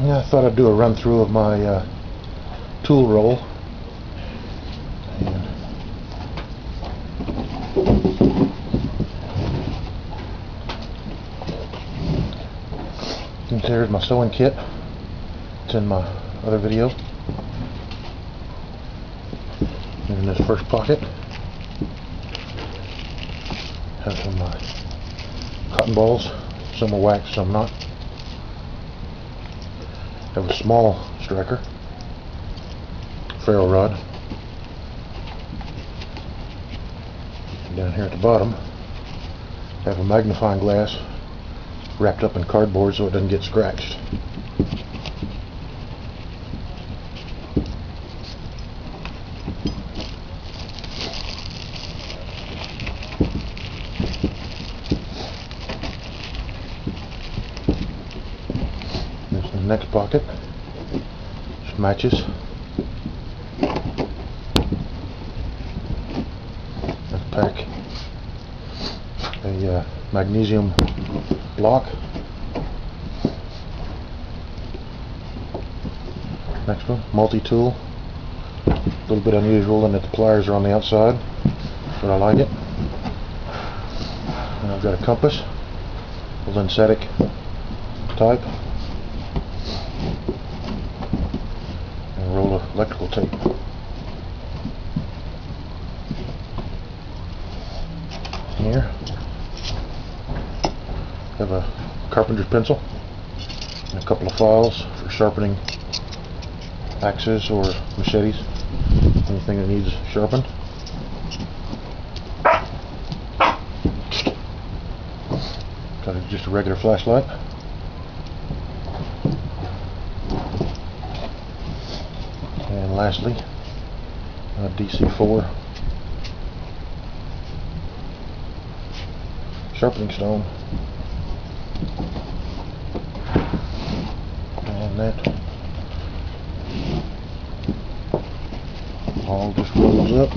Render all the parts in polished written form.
Yeah, I thought I'd do a run through of my tool roll. And here's my sewing kit. It's in my other video. In this first pocket, have some cotton balls. Some are wax, some not. Have a small striker, ferro rod. And down here at the bottom, have a magnifying glass wrapped up in cardboard so it doesn't get scratched. There's the next pocket. Some matches. And pack a magnesium block. Next one, multi-tool. A little bit unusual in that the pliers are on the outside, but I like it. And I've got a compass, a lensatic type, and a roll of electrical tape. Here, I have a carpenter's pencil and a couple of files for sharpening axes or machetes, anything that needs sharpened. Got just a regular flashlight. And lastly, a DC4 sharpening stone. And that all just rolls up.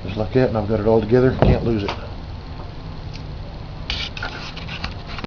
Just like that, and I've got it all together. Can't lose it.